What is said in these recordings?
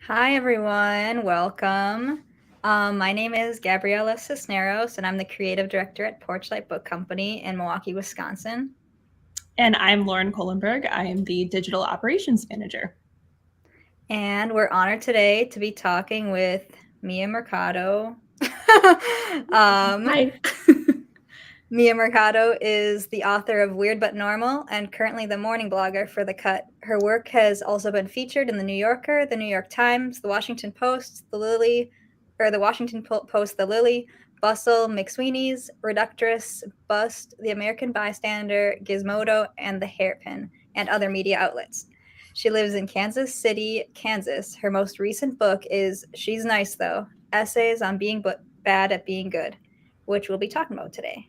Hi, everyone. Welcome. My name is Gabriella Cisneros, and I'm the creative director at Porchlight Book Company in Milwaukee, Wisconsin. And I'm Lauren Kohlenberg. I am the digital operations manager. And we're honored today to be talking with Mia Mercado. Hi. Mia Mercado is the author of Weird But Normal and currently the morning blogger for The Cut. Her work has also been featured in The New Yorker, The New York Times, The Washington Post, The Lily, Bustle, McSweeney's, Reductress, Bust, The American Bystander, Gizmodo, and The Hairpin, and other media outlets. She lives in Kansas City, Kansas. Her most recent book is She's Nice Though, Essays on Being Bad at Being Good, which we'll be talking about today.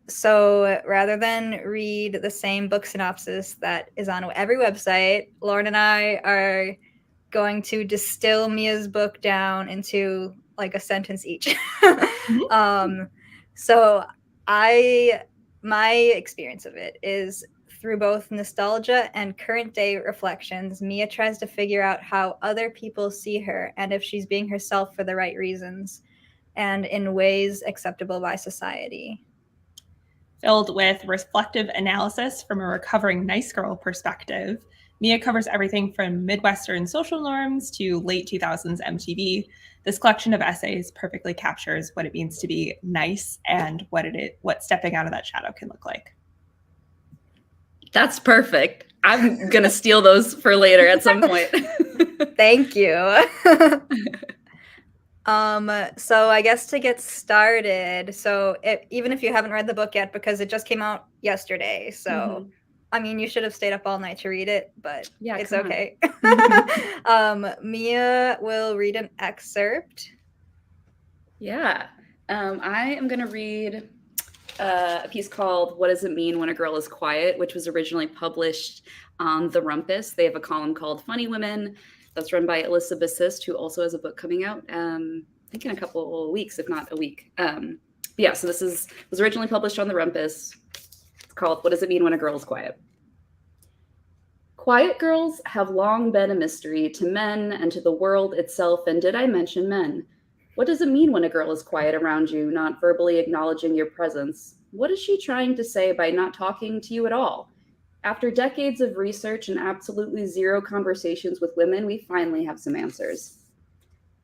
So rather than read the same book synopsis that is on every website, Lauren and I are going to distill Mia's book down into like a sentence each. So my experience of it is through both nostalgia and current day reflections, Mia tries to figure out how other people see her and if she's being herself for the right reasons and in ways acceptable by society. Filled with reflective analysis from a recovering nice girl perspective, Mia covers everything from Midwestern social norms to late 2000s MTV. This collection of essays perfectly captures what it means to be nice and what stepping out of that shadow can look like. That's perfect. I'm going to steal those for later at some point. Thank you. So I guess to get started, even if you haven't read the book yet, because it just came out yesterday, so I mean, you should have stayed up all night to read it, but yeah, it's okay. Mia will read an excerpt. Yeah. I am going to read a piece called What Does It Mean When a Girl is Quiet, which was originally published on The Rumpus. They have a column called Funny Women that's run by Alyssa Bassist, who also has a book coming out, I think in a couple of weeks, if not a week. Yeah, so this was originally published on The Rumpus. It's called What Does It Mean When a Girl is Quiet? Quiet girls have long been a mystery to men and to the world itself, and did I mention men? What does it mean when a girl is quiet around you, not verbally acknowledging your presence? What is she trying to say by not talking to you at all? After decades of research and absolutely zero conversations with women, we finally have some answers.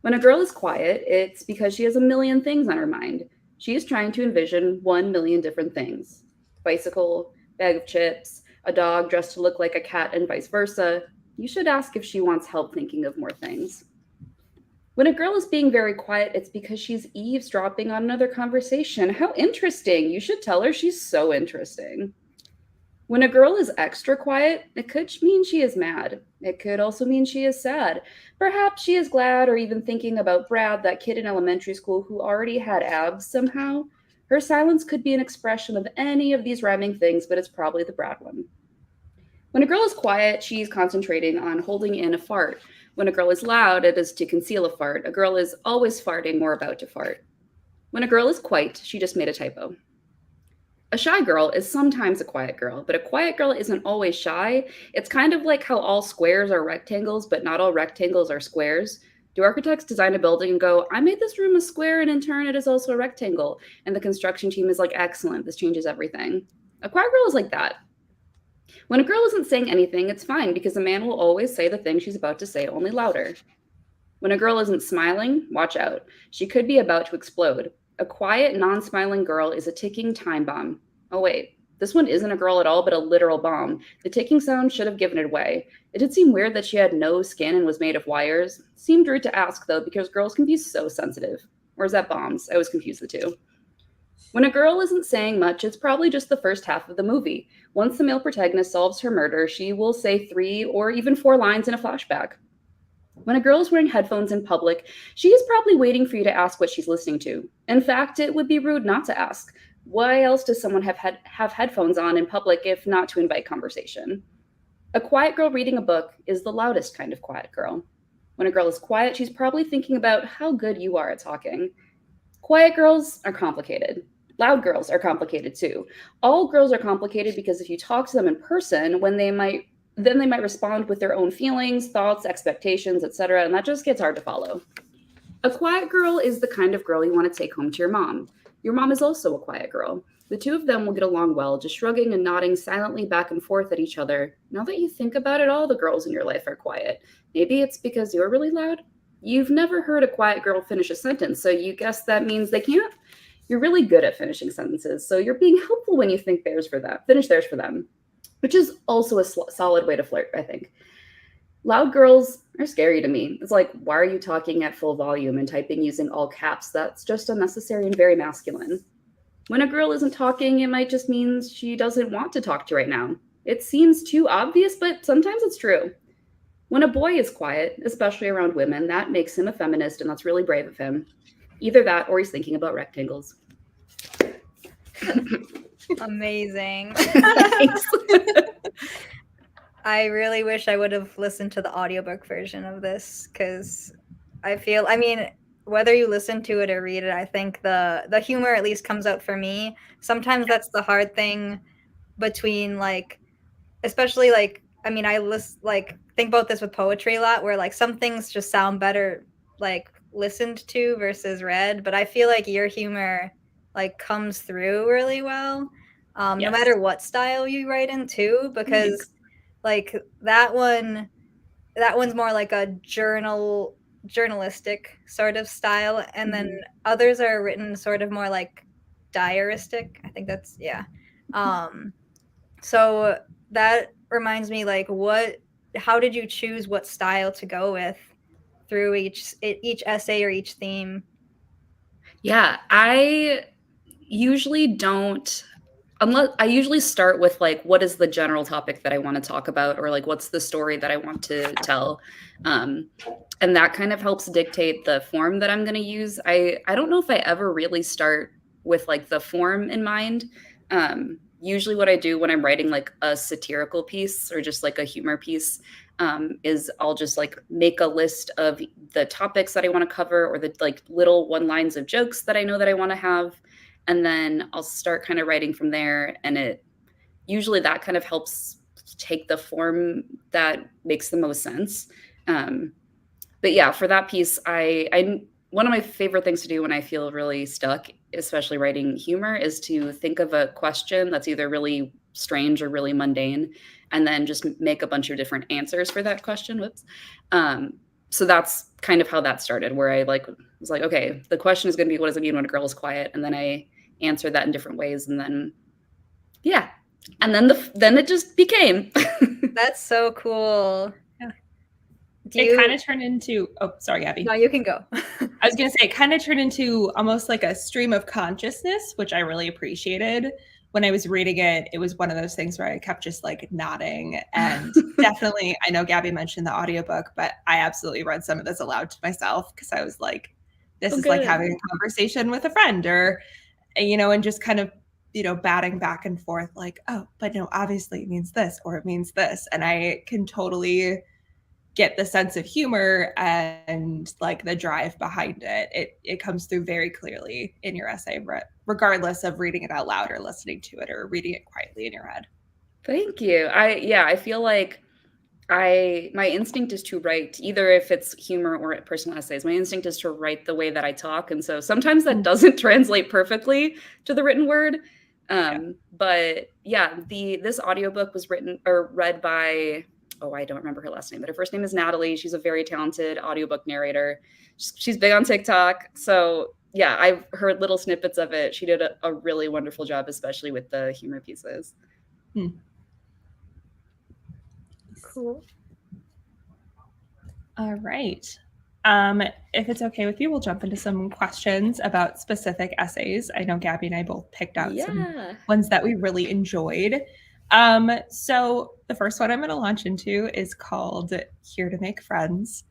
When a girl is quiet, it's because she has a million things on her mind. She is trying to envision 1 million different things. Bicycle, bag of chips, a dog dressed to look like a cat, and vice versa. You should ask if she wants help thinking of more things. When a girl is being very quiet, it's because she's eavesdropping on another conversation. How interesting. You should tell her she's so interesting. When a girl is extra quiet, it could mean she is mad. It could also mean she is sad. Perhaps she is glad or even thinking about Brad, that kid in elementary school who already had abs somehow. Her silence could be an expression of any of these rhyming things, but it's probably the Brad one. When a girl is quiet, she's concentrating on holding in a fart. When a girl is loud, it is to conceal a fart. A girl is always farting or about to fart. When a girl is quiet, she just made a typo. A shy girl is sometimes a quiet girl, but a quiet girl isn't always shy. It's kind of like how all squares are rectangles, but not all rectangles are squares. Do architects design a building and go, I made this room a square and in turn it is also a rectangle? And the construction team is like, excellent, this changes everything. A quiet girl is like that. When a girl isn't saying anything, it's fine because a man will always say the thing she's about to say, only louder. When a girl isn't smiling, watch out. She could be about to explode. A quiet, non-smiling girl is a ticking time bomb. Oh wait, this one isn't a girl at all, but a literal bomb. The ticking sound should have given it away. It did seem weird that she had no skin and was made of wires. Seemed rude to ask though, because girls can be so sensitive. Or is that bombs? I always confuse the two. When a girl isn't saying much, it's probably just the first half of the movie. Once the male protagonist solves her murder, she will say 3 or even 4 lines in a flashback. When a girl is wearing headphones in public, she is probably waiting for you to ask what she's listening to. In fact, it would be rude not to ask. Why else does someone have headphones on in public if not to invite conversation? A quiet girl reading a book is the loudest kind of quiet girl. When a girl is quiet, she's probably thinking about how good you are at talking. Quiet girls are complicated. Loud girls are complicated too. All girls are complicated because if you talk to them in person, then they might respond with their own feelings, thoughts, expectations, etc., and that just gets hard to follow. A quiet girl is the kind of girl you want to take home to your mom. Your mom is also a quiet girl. The two of them will get along well, just shrugging and nodding silently back and forth at each other. Now that you think about it, all the girls in your life are quiet. Maybe it's because you're really loud? You've never heard a quiet girl finish a sentence, so you guess that means they can't? You're really good at finishing sentences, so you're being helpful when you think finish theirs for them, which is also a solid way to flirt, I think. Loud girls are scary to me. It's like, why are you talking at full volume and typing using all caps? That's just unnecessary and very masculine. When a girl isn't talking, it might just mean she doesn't want to talk to you right now. It seems too obvious, but sometimes it's true. When a boy is quiet, especially around women, that makes him a feminist, and that's really brave of him. Either that or he's thinking about rectangles. Amazing. I really wish I would have listened to the audiobook version of this, because I mean, whether you listen to it or read it, I think the humor at least comes out for me. Sometimes that's the hard thing between, like, especially, like, I mean, I think about this with poetry a lot, where like some things just sound better like listened to versus read, but I feel like your humor like comes through really well, Yes. no matter what style you write in too, because Thanks. like that one's more like a journalistic sort of style, and then others are written sort of more like diaristic. I think that's so that reminds me, like, how did you choose what style to go with through each essay or each theme? Yeah, I usually don't, unless I usually start with like, what is the general topic that I want to talk about, or like, what's the story that I want to tell? And that kind of helps dictate the form that I'm going to use. I don't know if I ever really start with like the form in mind. Usually what I do when I'm writing like a satirical piece or just like a humor piece is I'll just like make a list of the topics that I want to cover, or the like little one-liners of jokes that I know that I want to have. And then I'll start kind of writing from there. And it usually that kind of helps take the form that makes the most sense. But yeah, for that piece, I one of my favorite things to do when I feel really stuck, especially writing humor, is to think of a question that's either really strange or really mundane, and then just make a bunch of different answers for that question. Whoops. So that's kind of how that started, where I was like, okay, the question is going to be, what does it mean when a girl is quiet? And then I answered that in different ways, and then yeah, and then it just became. That's so cool. It kind of turned into, oh, sorry, Abby. No, you can go. I was going to say, it kind of turned into almost like a stream of consciousness, which I really appreciated. When I was reading it, it was one of those things where I kept just like nodding. And definitely, I know Gabby mentioned the audiobook, but I absolutely read some of this aloud to myself, because I was like, this is like having a conversation with a friend, or, and just kind of, batting back and forth like, oh, but no, obviously it means this, or it means this. And I can totally get the sense of humor and like the drive behind it. It comes through very clearly in your essay, regardless of reading it out loud or listening to it or reading it quietly in your head. Thank you. I feel like my instinct is to write, either if it's humor or personal essays, my instinct is to write the way that I talk. And so sometimes that doesn't translate perfectly to the written word. But yeah, this audiobook was read by, I don't remember her last name, but her first name is Natalie. She's a very talented audiobook narrator. She's big on TikTok. So yeah, I've heard little snippets of it. She did a really wonderful job, especially with the humor pieces. Cool. All right. If it's okay with you, we'll jump into some questions about specific essays. I know Gabby and I both picked out some ones that we really enjoyed. So the first one I'm going to launch into is called Here to Make Friends.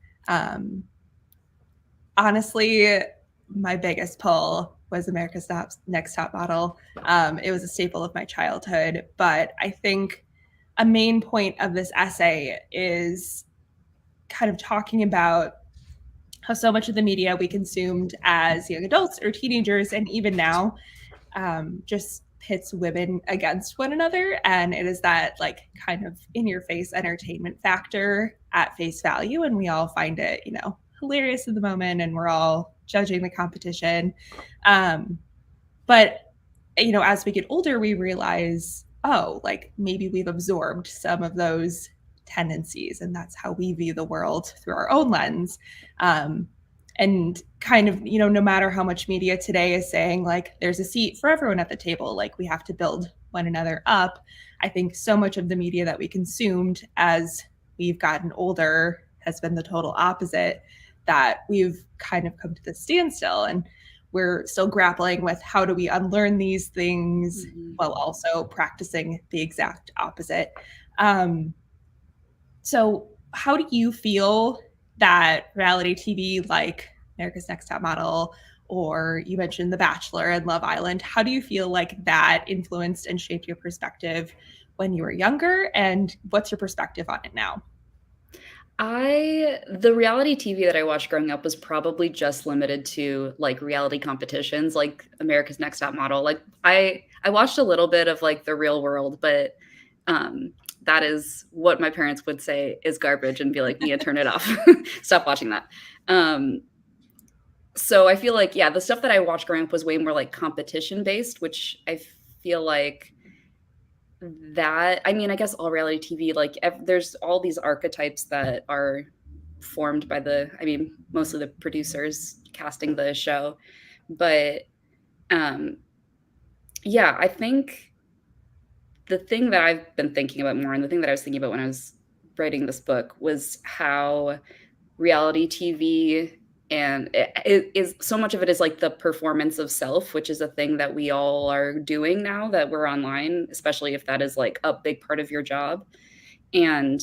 Honestly, my biggest pull was America's Next Top Model. It was a staple of my childhood, but I think a main point of this essay is kind of talking about how so much of the media we consumed as young adults or teenagers, and even now, just pits women against one another, and it is that like kind of in-your-face entertainment factor at face value, and we all find it, you know, hilarious in the moment, and we're all judging the competition. But you know, as we get older, we realize, oh, like maybe we've absorbed some of those tendencies, and that's how we view the world through our own lens. And kind of, you know, no matter how much media today is saying like there's a seat for everyone at the table, like we have to build one another up, I think so much of the media that we consumed as we've gotten older has been the total opposite, that we've kind of come to this standstill, and we're still grappling with how do we unlearn these things while also practicing the exact opposite. So how do you feel that reality TV like America's Next Top Model, or you mentioned The Bachelor and Love Island, how do you feel like that influenced and shaped your perspective when you were younger, and what's your perspective on it now? The reality TV that I watched growing up was probably just limited to like reality competitions, like America's Next Top Model. Like I watched a little bit of like The Real World, but that is what my parents would say is garbage and be like, Mia, turn it off. Stop watching that. So I feel like, yeah, the stuff that I watched growing up was way more like competition based, which I feel like that, I mean, I guess all reality TV, like there's all these archetypes that are formed by mostly the producers casting the show. But yeah, I think the thing that I've been thinking about more, and the thing that I was thinking about when I was writing this book, was how reality TV and it is so much of it is like the performance of self, which is a thing that we all are doing now that we're online, especially if that is like a big part of your job. And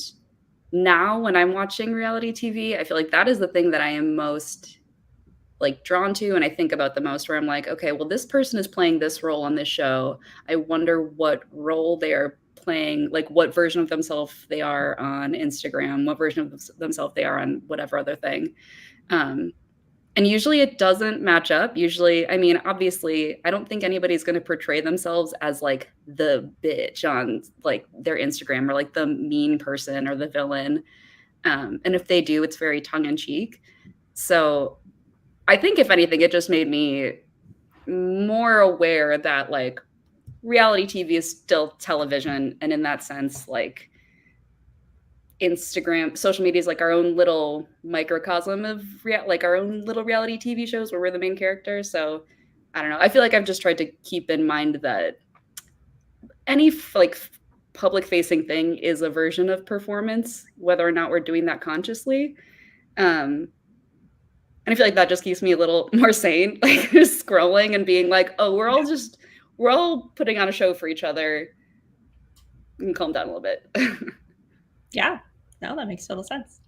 now when I'm watching reality TV, I feel like that is the thing that I am most like drawn to, and I think about the most, where I'm like, okay, well, this person is playing this role on this show. I wonder what role they are playing, like what version of themselves they are on Instagram, what version of themselves they are on whatever other thing. And usually it doesn't match up. Usually, I mean, obviously, I don't think anybody's going to portray themselves as like the bitch on like their Instagram, or like the mean person or the villain. And if they do, it's very tongue in cheek. So I think if anything, it just made me more aware that like reality TV is still television. And in that sense, like Instagram, social media is like our own little microcosm of like our own little reality TV shows where we're the main character. So I don't know. I feel like I've just tried to keep in mind that any like public facing thing is a version of performance, whether or not we're doing that consciously. And I feel like that just keeps me a little more sane, like just scrolling and being like, oh, we're all putting on a show for each other. You can calm down a little bit. Yeah, no, that makes total sense.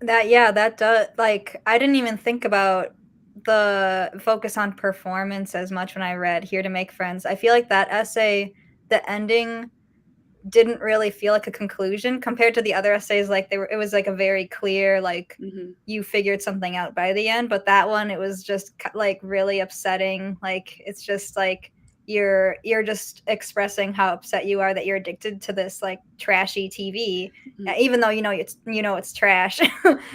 That does, like, I didn't even think about the focus on performance as much when I read Here to Make Friends. I feel like that essay, the ending didn't really feel like a conclusion compared to the other essays. Like it was like a very clear, like you figured something out by the end, but that one, it was just like really upsetting. Like, it's just like, you're just expressing how upset you are that you're addicted to this like trashy TV, even though it's trash.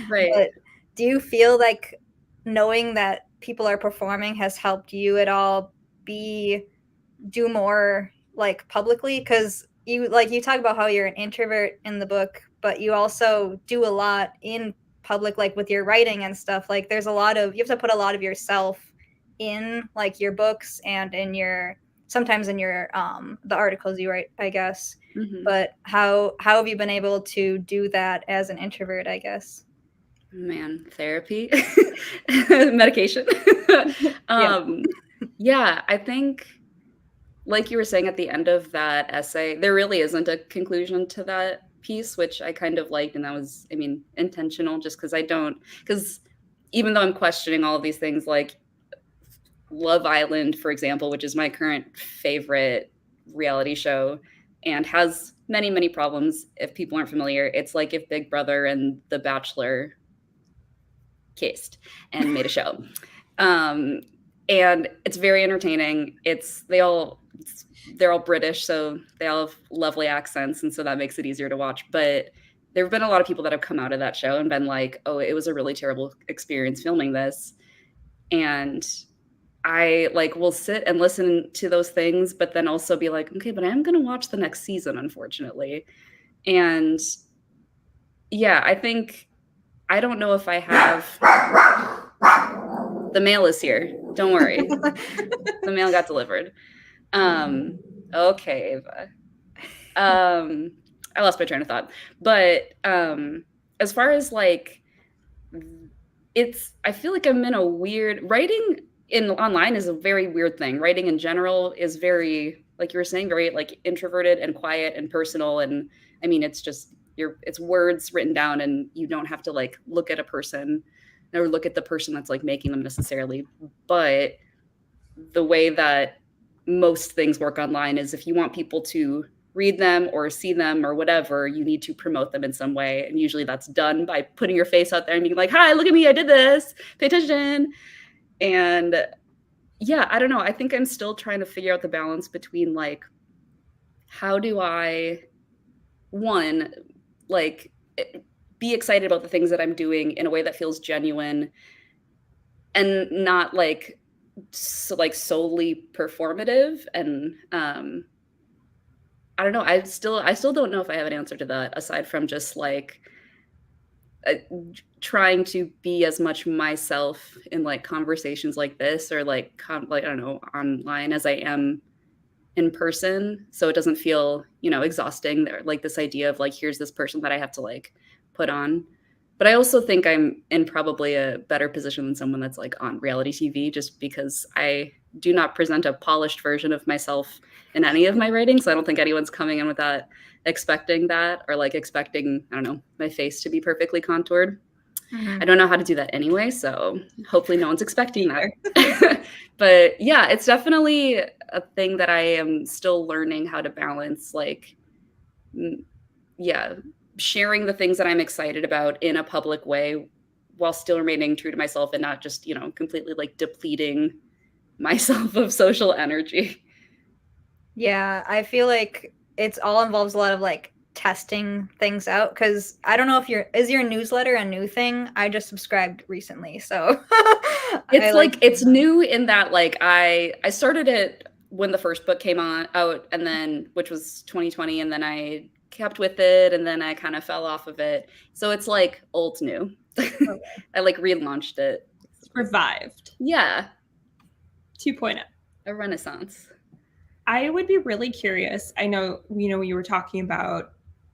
Right. But do you feel like knowing that people are performing has helped you at all do more like publicly? Because you talk about how you're an introvert in the book, but you also do a lot in public, like with your writing and stuff. Like you have to put a lot of yourself in like your books and sometimes in your the articles you write, I guess. But how have you been able to do that as an introvert, I guess? Man, therapy, medication. Yeah, I think, like you were saying at the end of that essay, there really isn't a conclusion to that piece, which I kind of liked. And that was, I mean, intentional, just because even though I'm questioning all of these things, like Love Island, for example, which is my current favorite reality show and has many, many problems. If people aren't familiar, it's like if Big Brother and The Bachelor cased and made a show. And it's very entertaining. They all they're all British, so they all have lovely accents, and so that makes it easier to watch. But there have been a lot of people that have come out of that show and been like, oh, it was a really terrible experience filming this. And I like will sit and listen to those things, but then also be like, okay, but I am going to watch the next season, unfortunately. And yeah, I think, I don't know if I have, the mail is here. Don't worry. The mail got delivered. Okay, Ava. I lost my train of thought. But as far as like, I feel like I'm in a weird, writing online is a very weird thing. Writing in general is very, like you were saying, very like introverted and quiet and personal. And I mean, it's just, it's words written down, and you don't have to like look at a person or look at the person that's like making them necessarily. But the way that most things work online is if you want people to read them or see them or whatever, you need to promote them in some way. And usually that's done by putting your face out there and being like, hi, look at me, I did this, pay attention. And yeah, I don't know. I think I'm still trying to figure out the balance between like, how do I, one, like be excited about the things that I'm doing in a way that feels genuine and not like, solely performative. And I don't know. I still don't know if I have an answer to that, aside from just like trying to be as much myself in like conversations like this, or like I don't know, online, as I am in person, so it doesn't feel, exhausting. There, like this idea of like, here's this person that I have to like put on. But I also think I'm in probably a better position than someone that's like on reality TV, just because I do not present a polished version of myself in any of my writings. So I don't think anyone's coming in with that, expecting that, or like expecting, I don't know, my face to be perfectly contoured. Mm-hmm. I don't know how to do that anyway, so hopefully no one's expecting that. But yeah, it's definitely a thing that I am still learning how to balance, like, yeah, sharing the things that I'm excited about in a public way while still remaining true to myself and not just, completely like depleting myself of social energy. Yeah, I feel like it's all involves a lot of like testing things out, because I don't know if is your newsletter a new thing? I just subscribed recently, so it's like it's new in that like I started it when the first book came out, and then, which was 2020, and then I kept with it, and then I kind of fell off of it, so it's like old new. Okay. I like relaunched it. It's revived. Yeah. 2.0. A renaissance. I would be really curious. I know, you were talking about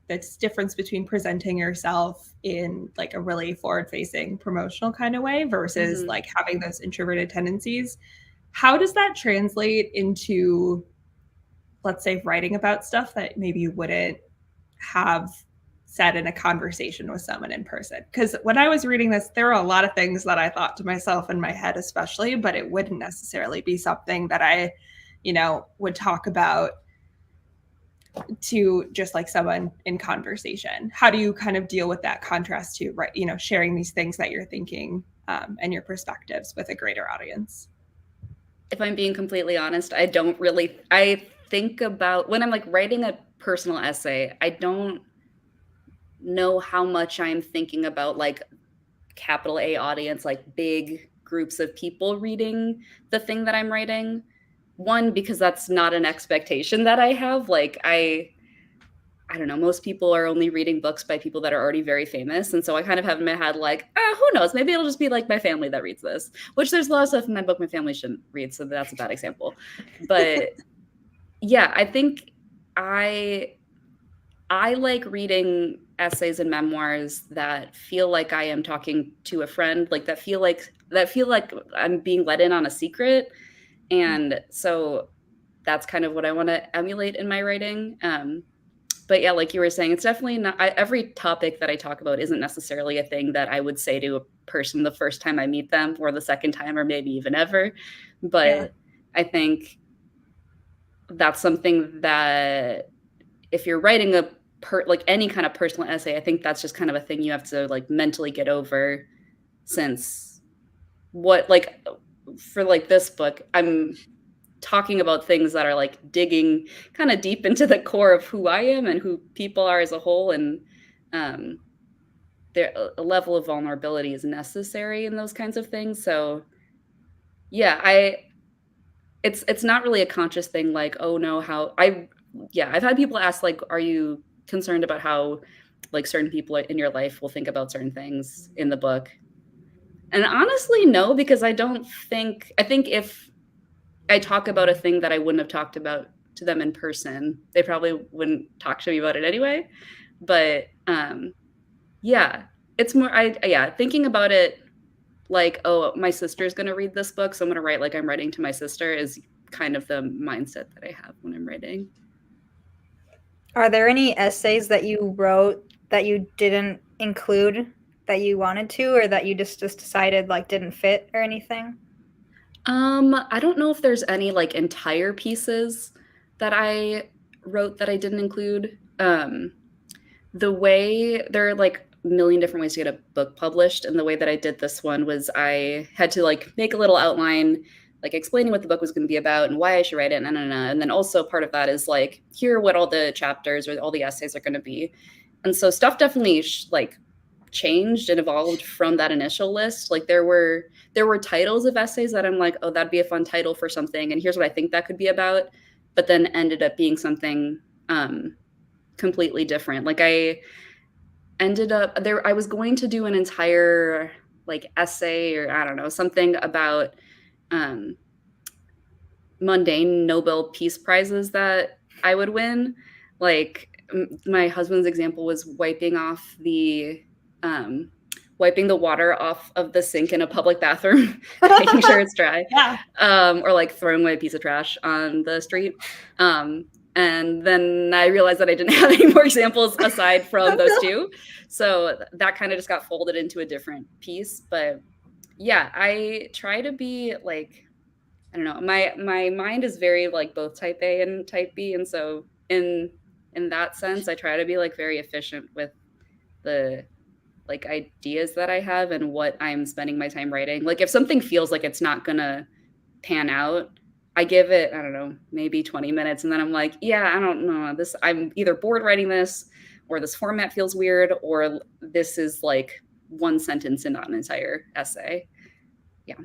this difference between presenting yourself in like a really forward-facing promotional kind of way versus like having those introverted tendencies. How does that translate into, let's say, writing about stuff that maybe you wouldn't have said in a conversation with someone in person? Because when I was reading this, there were a lot of things that I thought to myself in my head, especially, but it wouldn't necessarily be something that I, would talk about to just like someone in conversation. How do you kind of deal with that contrast to, right, sharing these things that you're thinking and your perspectives with a greater audience? If I'm being completely honest, I think about, when I'm like writing a personal essay, I don't know how much I'm thinking about like capital A audience, like big groups of people reading the thing that I'm writing. One, because that's not an expectation that I have. Like I don't know, most people are only reading books by people that are already very famous. And so I kind of have in my head like, who knows, maybe it'll just be like my family that reads this, which there's a lot of stuff in my book my family shouldn't read. So that's a bad example. But yeah, I think I like reading essays and memoirs that feel like I am talking to a friend, like that feel like I'm being let in on a secret. And so that's kind of what I want to emulate in my writing. But yeah, like you were saying, it's definitely not, every topic that I talk about isn't necessarily a thing that I would say to a person the first time I meet them, or the second time, or maybe even ever. But yeah. I think that's something that if you're writing like any kind of personal essay, I think that's just kind of a thing you have to like mentally get over, since for like this book, I'm talking about things that are like digging kind of deep into the core of who I am and who people are as a whole. And there a level of vulnerability is necessary in those kinds of things. So yeah, it's not really a conscious thing like, oh no, I've had people ask like, are you concerned about how like certain people in your life will think about certain things in the book? And honestly, no, because I think if I talk about a thing that I wouldn't have talked about to them in person, they probably wouldn't talk to me about it anyway. But yeah, it's more, thinking about it like, oh, my sister's going to read this book, so I'm going to write like I'm writing to my sister is kind of the mindset that I have when I'm writing. Are there any essays that you wrote that you didn't include that you wanted to, or that you just decided like didn't fit or anything? I don't know if there's any like entire pieces that I wrote that I didn't include. The way there are like a million different ways to get a book published, and the way that I did this one was I had to like make a little outline, like explaining what the book was going to be about and why I should write it, and then also part of that is like, here are what all the chapters or all the essays are going to be. And so stuff definitely like changed and evolved from that initial list. Like there were titles of essays that I'm like, oh, that'd be a fun title for something, and here's what I think that could be about, but then ended up being something completely different. Like I ended up there, I was going to do an entire like essay or I don't know, something about mundane Nobel Peace Prizes that I would win. Like my husband's example was wiping the water off of the sink in a public bathroom, making sure it's dry. Yeah. Or like throwing away a piece of trash on the street. And then I realized that I didn't have any more examples aside from those two. So that kind of just got folded into a different piece. But yeah, I try to be like, I don't know, my mind is very like both type A and type B. And so in that sense, I try to be like very efficient with the like ideas that I have and what I'm spending my time writing. Like if something feels like it's not gonna pan out, I give it, I don't know, maybe 20 minutes. And then I'm like, yeah, I don't know this. I'm either bored writing this, or this format feels weird, or this is like one sentence and not an entire essay. Yeah.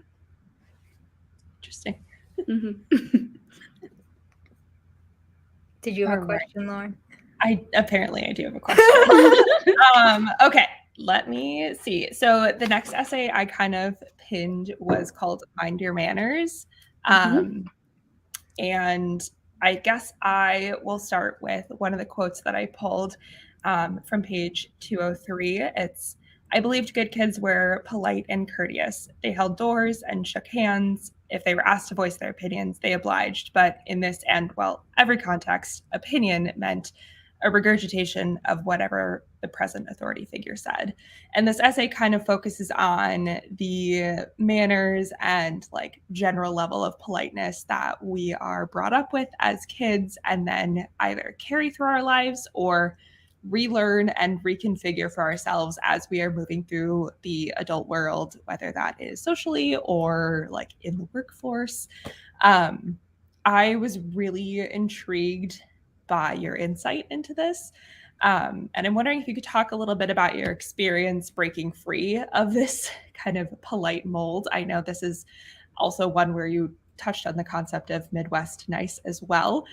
Interesting. Mm-hmm. Did you have All a right. question, Lauren? I do have a question. Okay, let me see. So the next essay I kind of pinned was called Mind Your Manners. And I guess I will start with one of the quotes that I pulled from page 203. It's, I believed good kids were polite and courteous. They held doors and shook hands. If they were asked to voice their opinions, they obliged. But in this and, well, every context, opinion meant a regurgitation of whatever the present authority figure said. And this essay kind of focuses on the manners and like general level of politeness that we are brought up with as kids and then either carry through our lives or relearn and reconfigure for ourselves as we are moving through the adult world, whether that is socially or like in the workforce. I was really intrigued by your insight into this. And I'm wondering if you could talk a little bit about your experience breaking free of this kind of polite mold. I know this is also one where you touched on the concept of Midwest nice as well.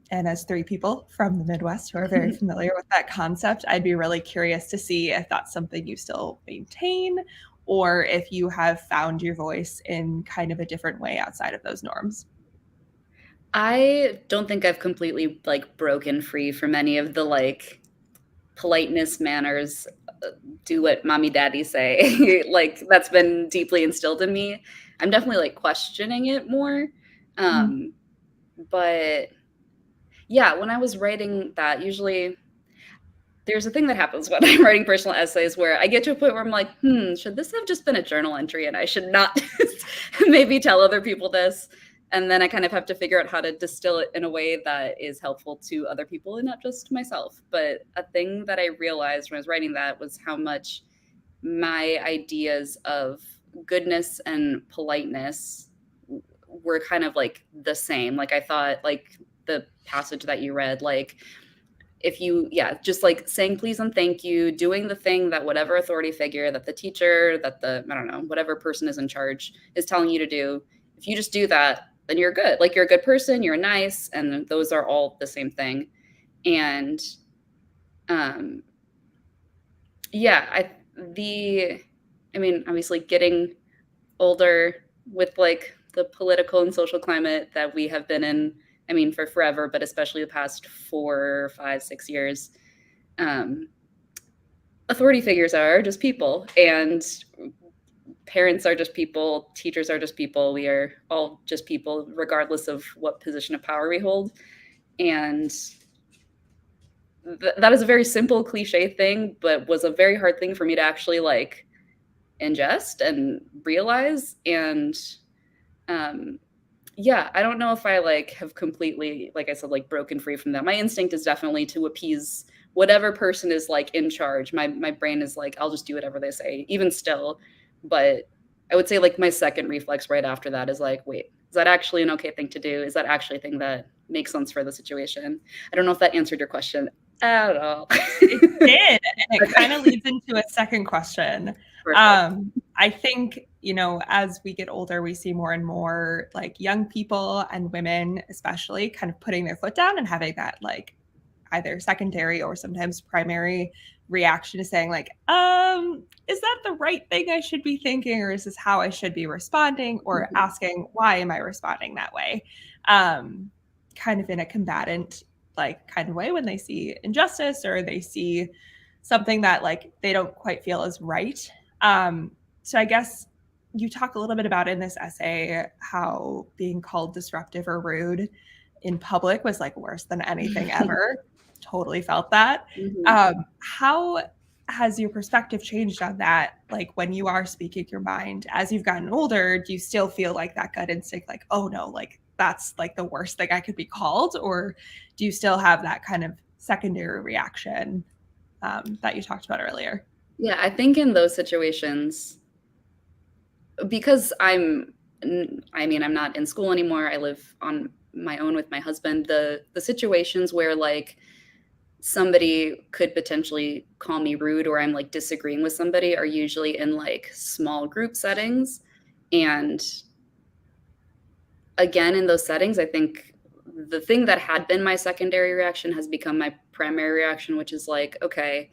And as three people from the Midwest who are very familiar with that concept, I'd be really curious to see if that's something you still maintain or if you have found your voice in kind of a different way outside of those norms. I don't think I've completely like broken free from any of the like politeness manners, do what mommy daddy say. Like that's been deeply instilled in me. I'm definitely like questioning it more. But yeah, when I was writing that, usually there's a thing that happens when I'm writing personal essays where I get to a point where I'm like, should this have just been a journal entry and I should not maybe tell other people this? And then I kind of have to figure out how to distill it in a way that is helpful to other people and not just myself. But a thing that I realized when I was writing that was how much my ideas of goodness and politeness were kind of like the same. Like I thought like the passage that you read, like if you, just like saying please and thank you, doing the thing that whatever authority figure, that the teacher, that the, I don't know, whatever person is in charge is telling you to do. If you just do that, then you're good. Like you're a good person, you're nice. And those are all the same thing. And obviously getting older with like the political and social climate that we have been in, for forever, but especially the past 4, 5, 6 years, authority figures are just people, and parents are just people, teachers are just people. We are all just people, regardless of what position of power we hold. And that is a very simple cliche thing, but was a very hard thing for me to actually like ingest and realize. And I don't know if I like have completely, like I said, like broken free from that. My instinct is definitely to appease whatever person is like in charge. My brain is like, I'll just do whatever they say, even still. But I would say like my second reflex right after that is like, wait, is that actually an okay thing to do? Is that actually a thing that makes sense for the situation? I don't know if that answered your question at all. It did. And it kind of leads into a second question. I think, as we get older, we see more and more like young people and women, especially, kind of putting their foot down and having that like either secondary or sometimes primary reaction to saying like, is that the right thing I should be thinking? Or is this how I should be responding? Or asking, why am I responding that way? Kind of in a combatant like kind of way when they see injustice or they see something that like they don't quite feel is right. So I guess you talk a little bit about in this essay how being called disruptive or rude in public was like worse than anything ever. Totally felt that. How has your perspective changed on that? Like when you are speaking your mind as you've gotten older, do you still feel like that gut instinct, like, oh no, like that's like the worst thing I could be called? Or do you still have that kind of secondary reaction that you talked about earlier? Yeah, I think in those situations, because I'm not in school anymore. I live on my own with my husband. The situations where like somebody could potentially call me rude or I'm like disagreeing with somebody are usually in like small group settings. And again, in those settings, I think the thing that had been my secondary reaction has become my primary reaction, which is like, okay,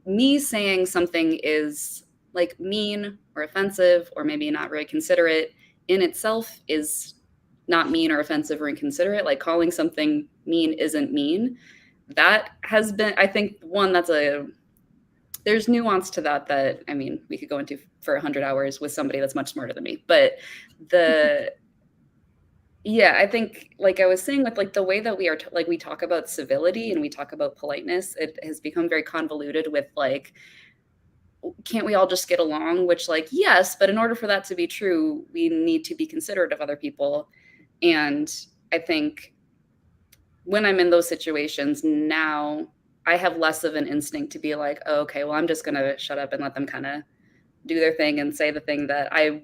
me saying something is like mean or offensive or maybe not very considerate in itself is not mean or offensive or inconsiderate. Like calling something mean isn't mean. That has been, I think, there's nuance to that we could go into for 100 hours with somebody that's much smarter than me. But I think, like I was saying, with like the way that we are, we talk about civility and we talk about politeness, it has become very convoluted with like, can't we all just get along? Which like, yes, but in order for that to be true, we need to be considerate of other people. And I think when I'm in those situations now, I have less of an instinct to be like, oh, okay, well, I'm just going to shut up and let them kind of do their thing and say the thing that I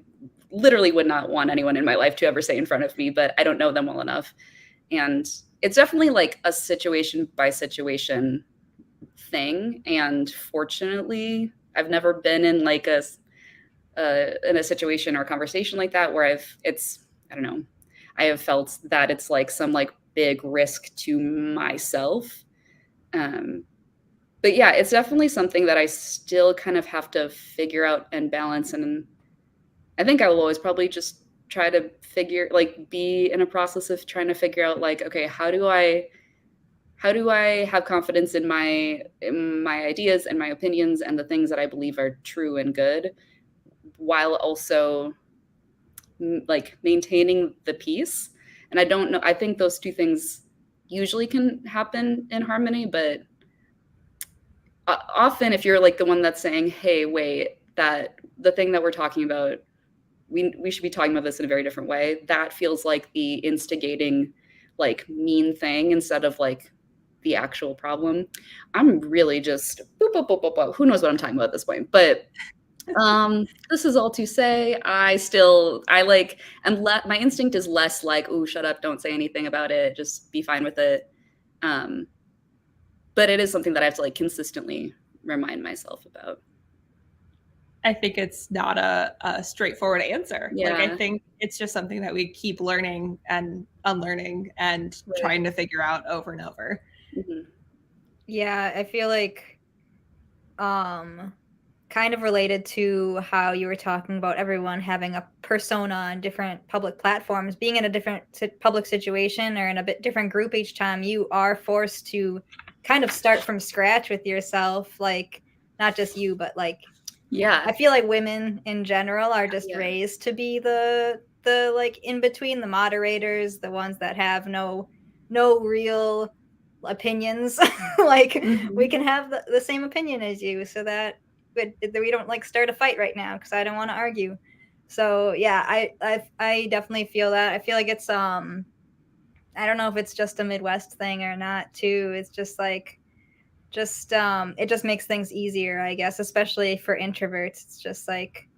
literally would not want anyone in my life to ever say in front of me, but I don't know them well enough. And it's definitely like a situation by situation thing. And fortunately, I've never been in like in a situation or a conversation like that where I have felt that it's like some like big risk to myself. But yeah, it's definitely something that I still kind of have to figure out and balance. And I think I will always probably just try to be in a process of trying to figure out like, okay, how do I have confidence in my ideas and my opinions and the things that I believe are true and good, while also like maintaining the peace. And I don't know, I think those two things usually can happen in harmony, but often if you're like the one that's saying, hey, wait, that the thing that we're talking about, we should be talking about this in a very different way, that feels like the instigating like mean thing instead of like the actual problem. I'm really just boop, boop, boop, boop, boop. Who knows what I'm talking about at this point, but This is all to say, my instinct is less like, "Ooh, shut up, don't say anything about it, just be fine with it." But it is something that I have to like consistently remind myself about. I think it's not a straightforward answer. Yeah. Like, I think it's just something that we keep learning and unlearning and trying to figure out over and over. Mm-hmm. Yeah, I feel like kind of related to how you were talking about everyone having a persona on different public platforms, being in a different public situation or in a bit different group each time, you are forced to kind of start from scratch with yourself. Like, not just you, but like, yeah, I feel like women in general are just raised to be the like in between, the moderators, the ones that have no real opinions. Like, we can have the same opinion as you, so that we don't like start a fight right now because I don't want to argue. So yeah, I definitely feel that. I feel like it's I don't know if it's just a Midwest thing or not too. It's just like it just makes things easier, I guess, especially for introverts. It's just like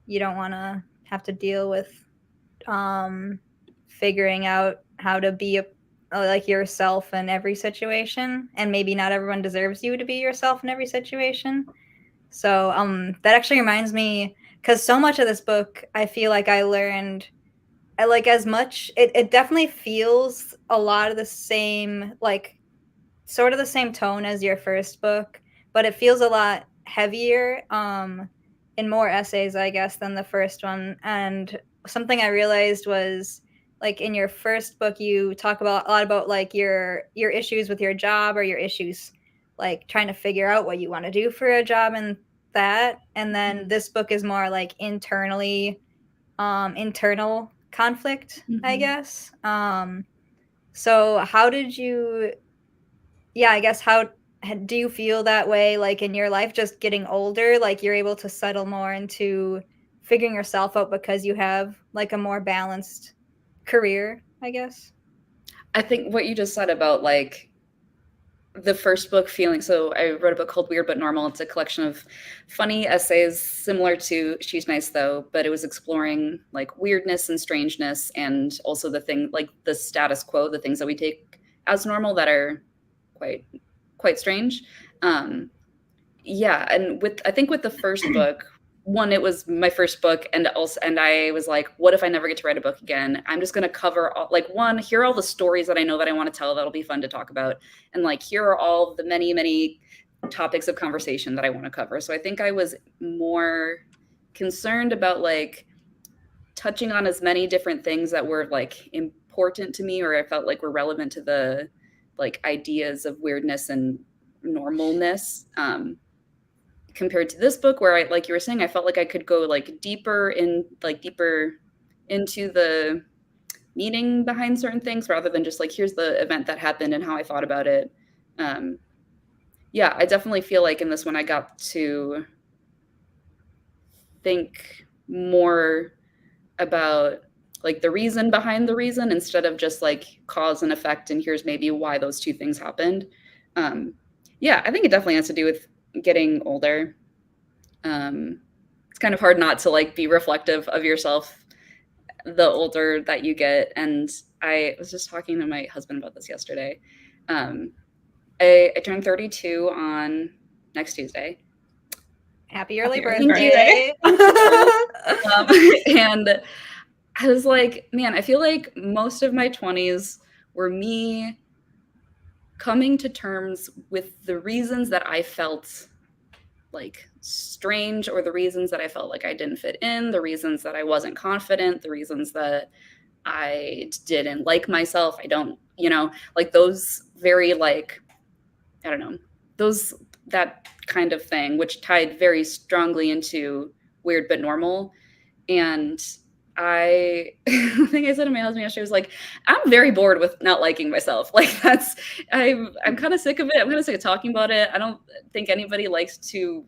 you don't want to have to deal with figuring out how to be like yourself in every situation, and maybe not everyone deserves you to be yourself in every situation. So that actually reminds me, because so much of this book, I feel like I learned, like, as much, it definitely feels a lot of the same, like sort of the same tone as your first book, but it feels a lot heavier in more essays, I guess, than the first one. And something I realized was, like, in your first book, you talk about a lot about like your issues with your job, or your issues like trying to figure out what you want to do for a job and that. And then this book is more like internal conflict, I guess. So how did you, I guess, how do you feel that way, like in your life, just getting older, like you're able to settle more into figuring yourself out because you have like a more balanced career, I guess? I think what you just said about like the first book feeling, so I wrote a book called Weird But Normal. It's a collection of funny essays similar to She's Nice Though, but it was exploring like weirdness and strangeness, and also the thing like the status quo, the things that we take as normal that are quite strange. Yeah, and I think with the first book, one, it was my first book, and I was like, what if I never get to write a book again? I'm just going to cover all, like, one, here are all the stories that I know that I want to tell that'll be fun to talk about, and like here are all the many topics of conversation that I want to cover. So I think I was more concerned about like touching on as many different things that were like important to me, or I felt like were relevant to the like ideas of weirdness and normalness, compared to this book where I, like you were saying, I felt like I could go like deeper into the meaning behind certain things, rather than just like, here's the event that happened and how I thought about it. Yeah, I definitely feel like in this one I got to think more about like the reason behind the reason, instead of just like cause and effect and here's maybe why those two things happened. Yeah, I think it definitely has to do with getting older. It's kind of hard not to like be reflective of yourself the older that you get. And I was just talking to my husband about this yesterday. I turned 32 on next Tuesday. Happy early birthday. And I was like, man, I feel like most of my 20s were me coming to terms with the reasons that I felt like strange, or the reasons that I felt like I didn't fit in, the reasons that I wasn't confident, the reasons that I didn't like myself. I don't, like those very like, I don't know, that kind of thing, which tied very strongly into Weird But Normal. And I think I said to my husband yesterday, I was like, I'm very bored with not liking myself. Like I'm kind of sick of it. I'm kind of sick of talking about it. I don't think anybody likes to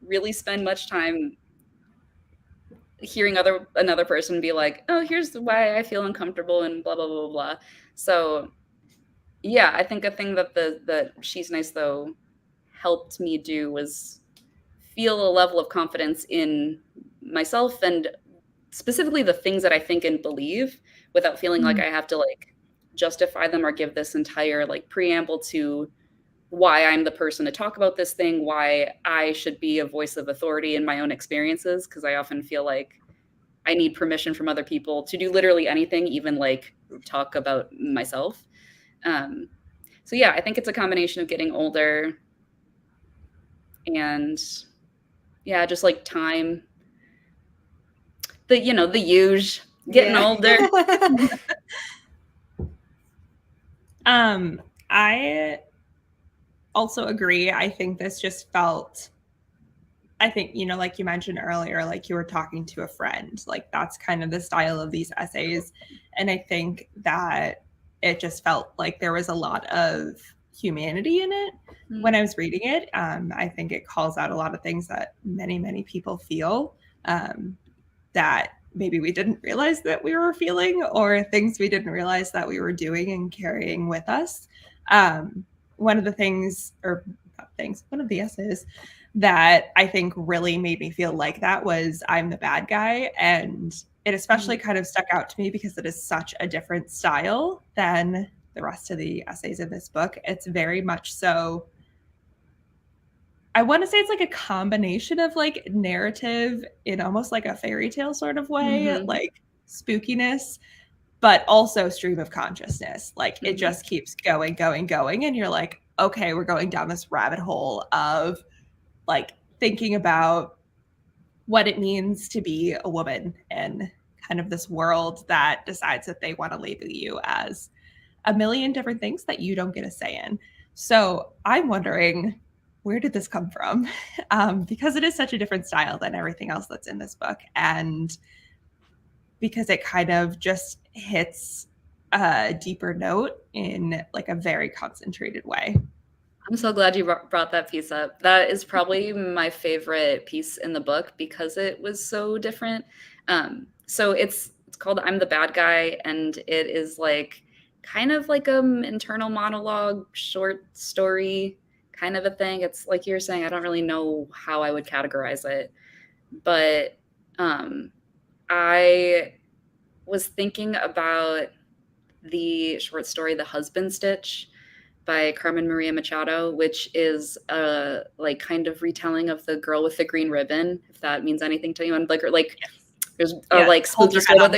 really spend much time hearing another person be like, oh, here's why I feel uncomfortable and blah, blah, blah, blah. So yeah, I think a thing that the She's Nice Though helped me do was feel a level of confidence in myself and specifically the things that I think and believe without feeling like I have to like justify them or give this entire like preamble to why I'm the person to talk about this thing, why I should be a voice of authority in my own experiences, because I often feel like I need permission from other people to do literally anything, even like talk about myself. So yeah, I think it's a combination of getting older and yeah, just like time, the huge getting older. I also agree. I think this just felt, I think, like you mentioned earlier, like you were talking to a friend, like that's kind of the style of these essays. And I think that it just felt like there was a lot of humanity in it when I was reading it. I think it calls out a lot of things that many, many people feel that maybe we didn't realize that we were feeling, or things we didn't realize that we were doing and carrying with us. One of the things, or not things, one of the essays that I think really made me feel like that was I'm the Bad Guy. And it especially kind of stuck out to me because it is such a different style than the rest of the essays in this book. It's very much so, I want to say it's like a combination of like narrative in almost like a fairy tale sort of way, like spookiness, but also stream of consciousness. Like it just keeps going. And you're like, okay, we're going down this rabbit hole of like thinking about what it means to be a woman in kind of this world that decides that they want to label you as a million different things that you don't get a say in. So I'm wondering, where did this come from? Because it is such a different style than everything else that's in this book. And because it kind of just hits a deeper note in like a very concentrated way. I'm so glad you brought that piece up. That is probably my favorite piece in the book because it was so different. So it's called I'm the Bad Guy, and it is like kind of like internal monologue, short story kind of a thing. It's like you're saying, I don't really know how I would categorize it, but I was thinking about the short story The Husband Stitch by Carmen Maria Machado, which is a like kind of retelling of The Girl with the Green Ribbon, if that means anything to anyone. Like there's a like spooky story about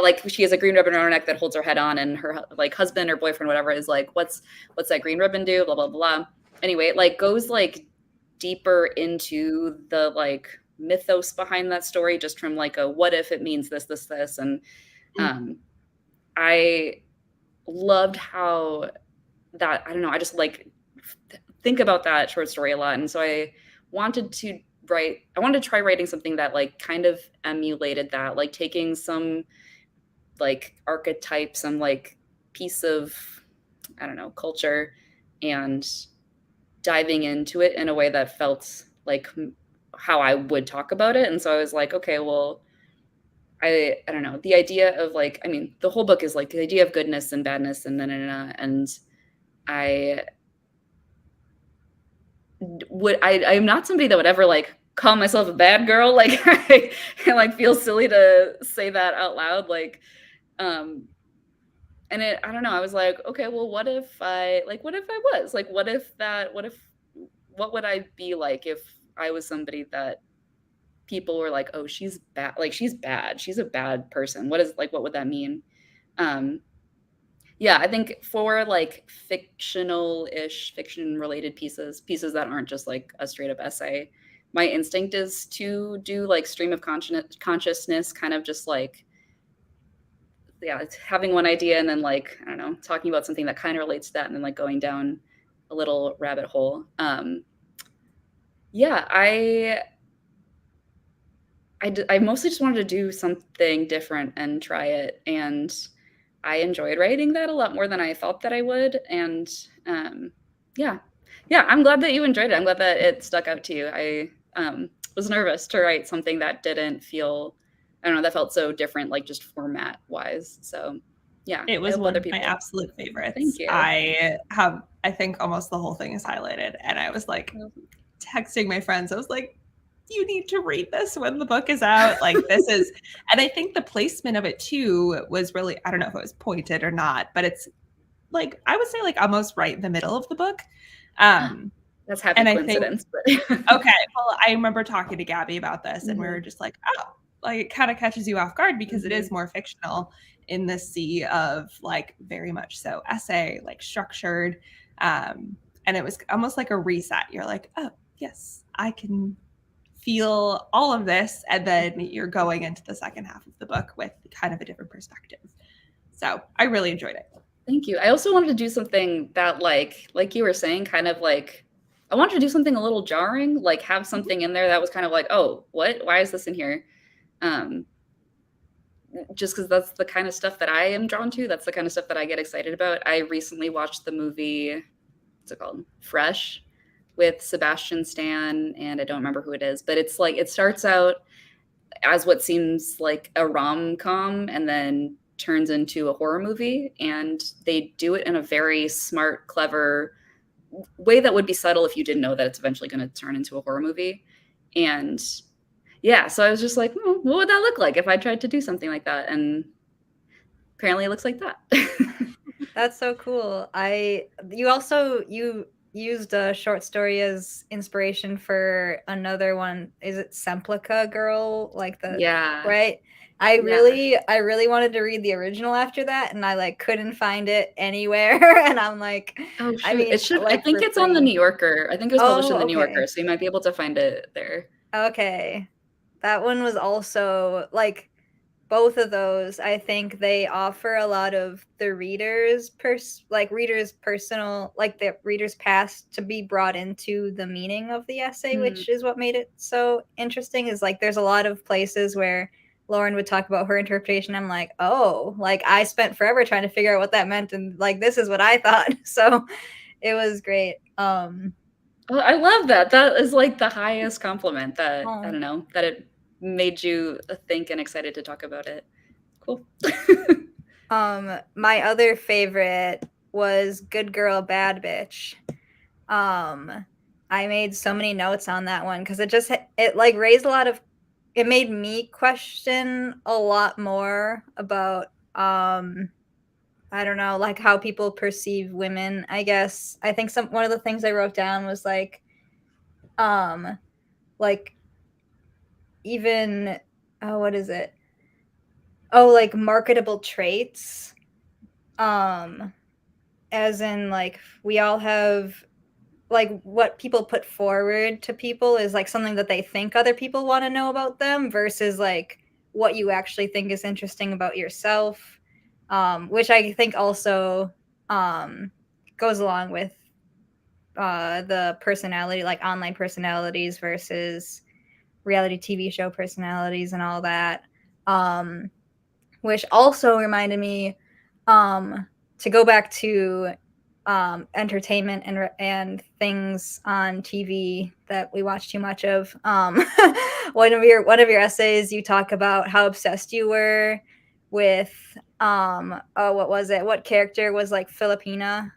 like she has a green ribbon around her neck that holds her head on, and her like husband or boyfriend, whatever, is like, what's that green ribbon do? Blah blah blah. Anyway, it like goes like deeper into the like mythos behind that story, just from like a what if it means this, and I loved how that, I don't know, I just like think about that short story a lot. And so I wanted to try writing something that like kind of emulated that, like taking some like archetype, some like piece of, I don't know, culture, and diving into it in a way that felt like how I would talk about it. And so I was like, okay, well, I don't know, the idea of like, I mean, the whole book is like the idea of goodness and badness and and I'm not somebody that would ever like call myself a bad girl. Like I like feel silly to say that out loud. Like, and I don't know, I was like, okay, well, what if I was like, what would I be like if I was somebody that people were like, oh, she's bad. Like she's bad. She's a bad person. What would that mean? Yeah, I think for like fiction related pieces that aren't just like a straight up essay, my instinct is to do like stream of consciousness, kind of just like, yeah, it's having one idea and then like, I don't know, talking about something that kind of relates to that and then like going down a little rabbit hole. Yeah, I mostly just wanted to do something different and try it. And I enjoyed writing that a lot more than I thought that I would. And yeah, I'm glad that you enjoyed it. I'm glad that it stuck out to you. I was nervous to write something that didn't feel, I don't know, that felt so different, like just format wise. So yeah, it was one of my absolute favorites. Thank you. I think almost the whole thing is highlighted, and I was like, texting my friends. I was like, you need to read this when the book is out. Like, this is, and I think the placement of it too was really, I don't know if it was pointed or not, but it's like, I would say like almost right in the middle of the book. That's happy coincidence. Okay. Well, I remember talking to Gabby about this, and we were just like, oh, like it kind of catches you off guard because it is more fictional in the sea of like very much so essay, like structured. And it was almost like a reset. You're like, oh, yes, I can feel all of this. And then you're going into the second half of the book with kind of a different perspective. So I really enjoyed it. Thank you. I also wanted to do something that like you were saying, kind of like, I wanted to do something a little jarring, like have something in there that was kind of like, oh, what? Why is this in here? Just because that's the kind of stuff that I am drawn to. That's the kind of stuff that I get excited about. I recently watched the movie, what's it called? Fresh, with Sebastian Stan, and I don't remember who it is, but it's like, it starts out as what seems like a rom-com and then turns into a horror movie, and they do it in a very smart, clever way that would be subtle if you didn't know that it's eventually going to turn into a horror movie. And yeah, so I was just like, what would that look like if I tried to do something like that? And apparently it looks like that. That's so cool. You used a short story as inspiration for another one. Is it Semplica Girl? Like right? I really wanted to read the original after that, and I like couldn't find it anywhere. And I'm like, oh, shoot. I mean, it should. I think it's on the New Yorker. I think it was published in the New Yorker, so you might be able to find it there. Okay, that one was also like, both of those. I think they offer a lot of the reader's personal, like the reader's past, to be brought into the meaning of the essay, which is what made it so interesting. Is like there's a lot of places where Lauren would talk about her interpretation. I'm like, oh, like I spent forever trying to figure out what that meant, and like this is what I thought. So it was great. Well, I love that. That is like the highest compliment that I don't know, that it made you think and excited to talk about it. Cool. My other favorite was Good Girl, Bad Bitch. I made so many notes on that one because it like raised a lot of, it made me question a lot more about I don't know, like how people perceive women, I guess. I think one of the things I wrote down was like even what is it? Oh, like marketable traits. As in like we all have, like what people put forward to people is like something that they think other people want to know about them versus like what you actually think is interesting about yourself, which I think also goes along with the personality, like online personalities versus reality TV show personalities and all that, which also reminded me to go back to entertainment and things on TV that we watch too much of. One of your essays, you talk about how obsessed you were with what was it? What character was like Filipina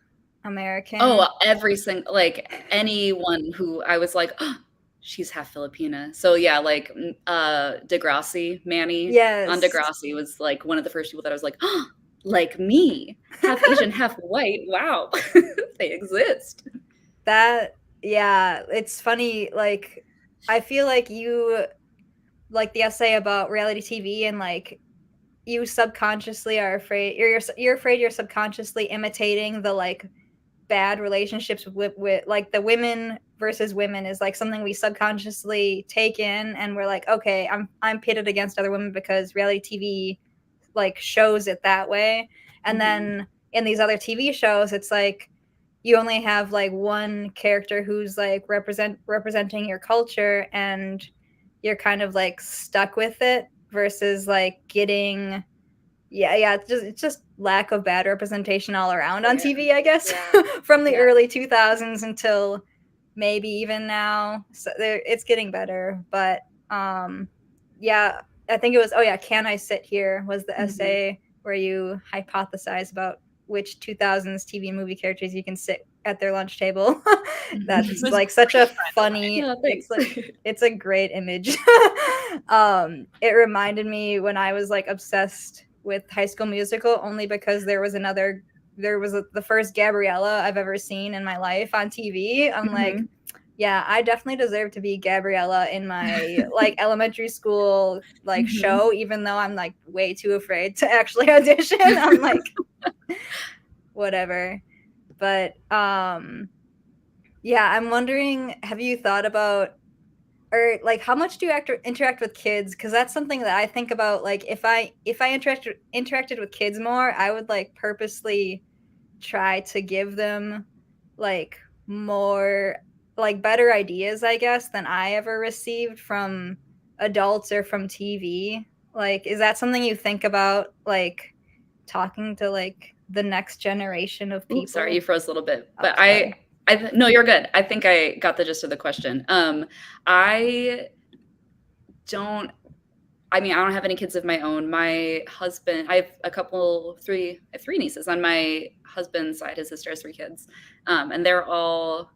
American? Oh, every single, like anyone who I was like, oh, she's half Filipina. So yeah, like Degrassi, Manny on Degrassi was like one of the first people that I was like, oh, like me, half Asian, half white. Wow, they exist. It's funny. Like, I feel like you, like the essay about reality TV, and like you subconsciously are afraid. You're afraid you're subconsciously imitating the like bad relationships with like the women versus women is like something we subconsciously take in, and we're like, okay, I'm pitted against other women because reality TV like shows it that way. And then in these other TV shows, it's like you only have like one character who's like representing your culture, and you're kind of like stuck with it versus like getting it's just lack of bad representation all around on TV, I guess. From the early 2000s until maybe even now. So it's getting better, but I think it was, Can I Sit Here was the essay where you hypothesize about which 2000s TV and movie characters you can sit at their lunch table. That's like such a funny, it's a great image. It reminded me when I was like obsessed with High School Musical, only because there was the first Gabriella I've ever seen in my life on TV. I'm like, yeah, I definitely deserve to be Gabriella in my like elementary school like show, even though I'm like way too afraid to actually audition. I'm like, whatever. But yeah, I'm wondering, have you thought about, or like, how much do you interact with kids? Because that's something that I think about. Like, if I interacted with kids more, I would like purposely try to give them like more like better ideas, I guess, than I ever received from adults or from TV. Like, is that something you think about, like talking to like the next generation of people? Oops, sorry, you froze a little bit, but no, you're good. I think I got the gist of the question. I don't have any kids of my own. My husband, I have three nieces on my husband's side. His sister has 3 kids. And they're all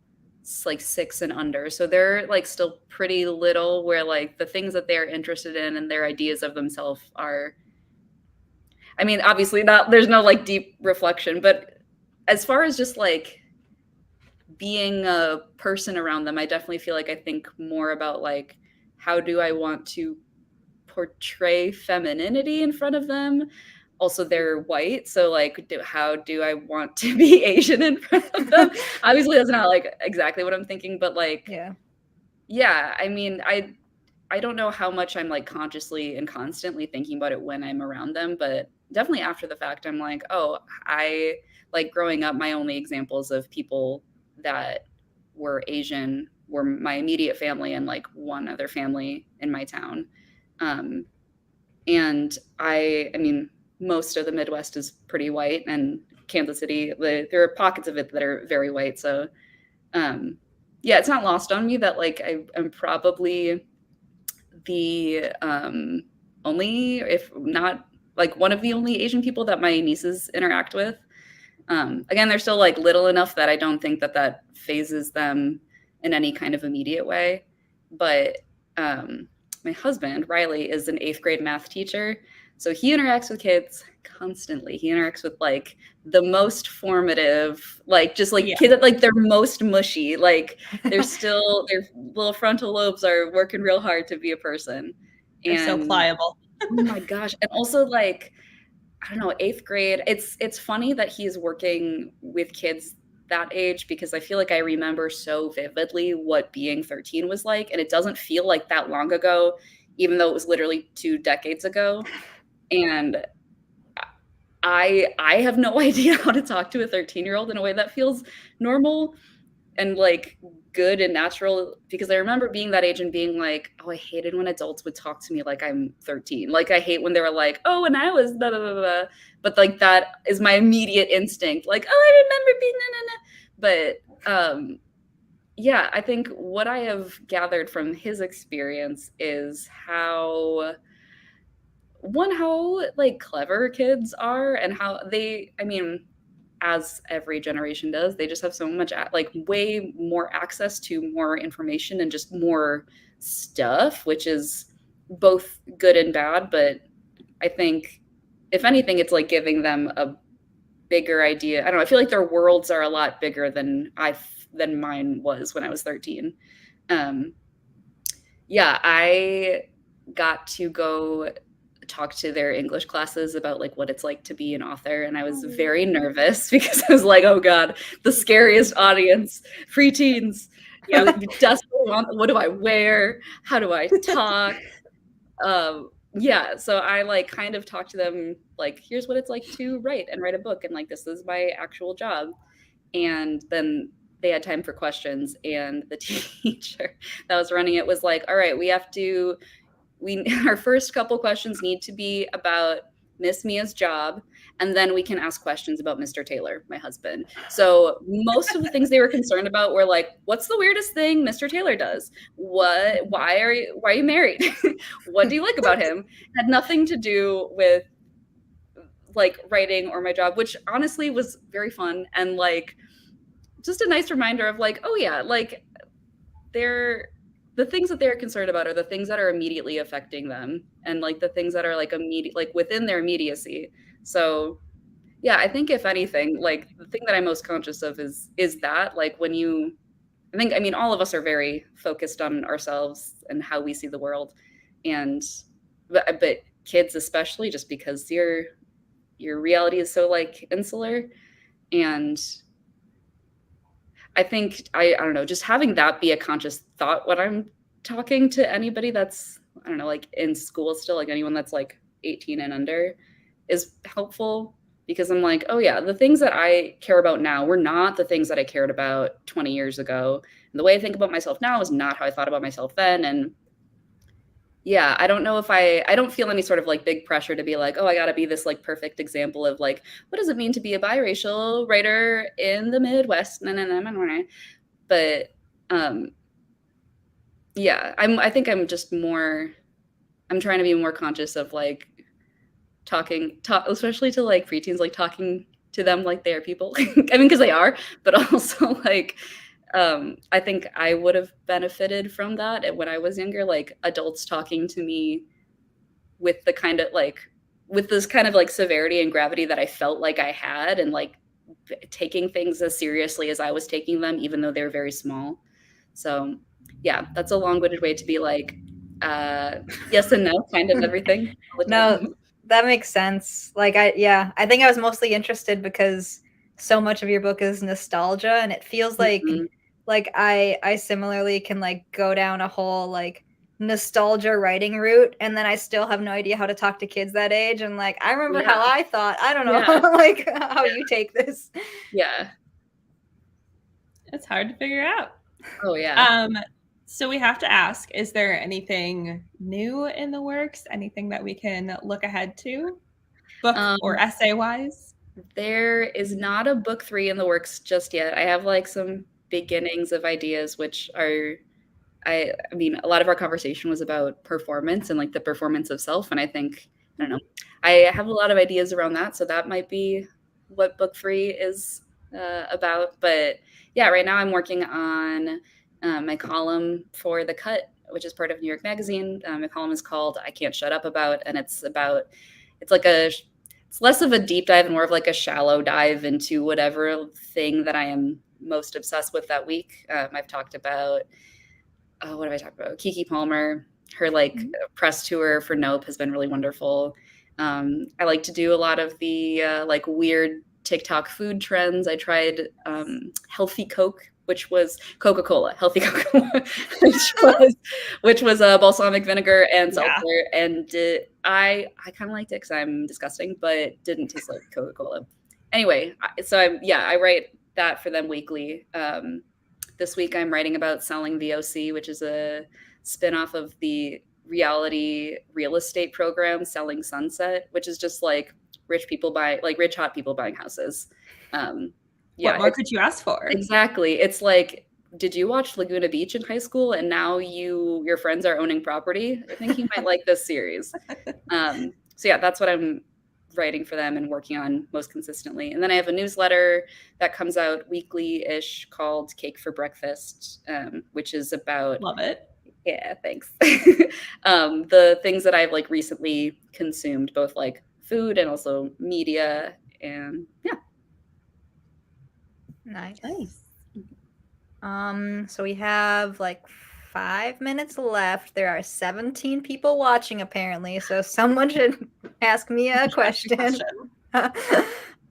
like 6 and under. So they're like still pretty little, where like the things that they're interested in and their ideas of themselves are, I mean, obviously there's no like deep reflection, but as far as just like being a person around them, I definitely feel like I think more about like, how do I want to portray femininity in front of them? Also, they're white, so like, how do I want to be Asian in front of them? Obviously, that's not like exactly what I'm thinking, but like, yeah. I mean, I don't know how much I'm like consciously and constantly thinking about it when I'm around them, but definitely after the fact, I'm like, oh, I like growing up, my only examples of people that were Asian were my immediate family and like one other family in my town. And I mean, most of the Midwest is pretty white, and Kansas City, there are pockets of it that are very white. So, yeah, it's not lost on me that like I'm probably the only, if not like one of the only Asian people that my nieces interact with. Again, they're still like little enough that I don't think that phases them in any kind of immediate way. But my husband, Riley, is an 8th grade math teacher. So he interacts with kids constantly. He interacts with like the most formative, like just like kids that like they're most mushy. Like their little frontal lobes are working real hard to be a person. They're so pliable. Oh my gosh. And also like, I don't know, 8th grade. It's funny that he's working with kids that age, because I feel like I remember so vividly what being 13 was like, and it doesn't feel like that long ago, even though it was literally 2 decades ago. And I have no idea how to talk to a 13-year-old in a way that feels normal and like good and natural, because I remember being that age and being like, oh, I hated when adults would talk to me like I'm 13. Like I hate when they were like, oh, and I was blah, blah, blah, blah. But like that is my immediate instinct. Like, oh, I remember being But yeah, I think what I have gathered from his experience is how like clever kids are, and how they, I mean, as every generation does, they just have so much like way more access to more information and just more stuff, which is both good and bad. But I think if anything, it's like giving them a bigger idea. I don't know. I feel like their worlds are a lot bigger than mine was when I was 13. Yeah, I got to go talk to their English classes about like what it's like to be an author, and I was very nervous because I was like, oh god, the scariest audience, preteens. Yeah, desperately want, what do I wear? How do I talk? Yeah, so I like kind of talked to them like, here's what it's like to write a book, and like this is my actual job. And then they had time for questions, and the teacher that was running it was like, all right, our first couple questions need to be about Miss Mia's job, and then we can ask questions about Mr. Taylor, my husband. So most of the things they were concerned about were like, what's the weirdest thing Mr. Taylor does? Why are you married? What do you like about him? Had nothing to do with like writing or my job, which honestly was very fun. And like just a nice reminder of like, oh yeah, like the things that they're concerned about are the things that are immediately affecting them, and like the things that are like immediate, like within their immediacy. So yeah, I think if anything, like the thing that I'm most conscious of is that like when you, I mean, all of us are very focused on ourselves and how we see the world, and but kids especially, just because your reality is so like insular, and I think I don't know, just having that be a conscious thought when I'm talking to anybody that's, I don't know, like in school still, like anyone that's like 18 and under, is helpful, because I'm like, oh yeah, the things that I care about now were not the things that I cared about 20 years ago. And the way I think about myself now is not how I thought about myself then. And yeah, I don't know if I don't feel any sort of like big pressure to be like, oh, I got to be this like perfect example of like, what does it mean to be a biracial writer in the Midwest? But yeah, I think I'm just more, I'm trying to be more conscious of like especially to like preteens, like talking to them like they're people. I mean, because they are, but also like I think I would have benefited from that when I was younger, like adults talking to me with the kind of like, with this kind of like severity and gravity that I felt like I had, and like taking things as seriously as I was taking them, even though they were very small. So yeah, that's a long-winded way to be like, yes and no, kind of everything. No, that makes sense. Like I think I was mostly interested because so much of your book is nostalgia, and it feels like I similarly can like go down a whole like nostalgia writing route, and then I still have no idea how to talk to kids that age, and like I remember how I thought. I don't know like how you take this. Yeah. It's hard to figure out. Oh yeah. So we have to ask, is there anything new in the works? Anything that we can look ahead to, book or essay wise? There is not a book 3 in the works just yet. I have like some beginnings of ideas, which are, I mean, a lot of our conversation was about performance and like the performance of self. And I think, I don't know, I have a lot of ideas around that. So that might be what book 3 is about. But yeah, right now I'm working on my column for The Cut, which is part of New York Magazine. My column is called I Can't Shut Up About, and it's less of a deep dive and more of like a shallow dive into whatever thing that I am most obsessed with that week. I've talked about, what have I talked about? Keke Palmer, her like press tour for Nope has been really wonderful. I like to do a lot of the like weird TikTok food trends. I tried Healthy Coke, which was Coca-Cola, Healthy Coca-Cola, which was balsamic vinegar and seltzer, and I kind of liked it because I'm disgusting, but it didn't taste like Coca-Cola. Anyway, so I write that for them weekly. This week I'm writing about Selling the OC, which is a spinoff of the reality real estate program Selling Sunset, which is just like rich hot people buying houses. What more could you ask for? Exactly. It's like, did you watch Laguna Beach in high school and now your friends are owning property? I think you might like this series. So yeah, that's what I'm writing for them and working on most consistently. And then I have a newsletter that comes out weekly-ish called Cake for Breakfast, which is about... Love it. Yeah, thanks. The things that I've like recently consumed, both like food and also media, and yeah. Nice. So we have like 5 minutes left. There are 17 people watching apparently, so someone should ask me a question.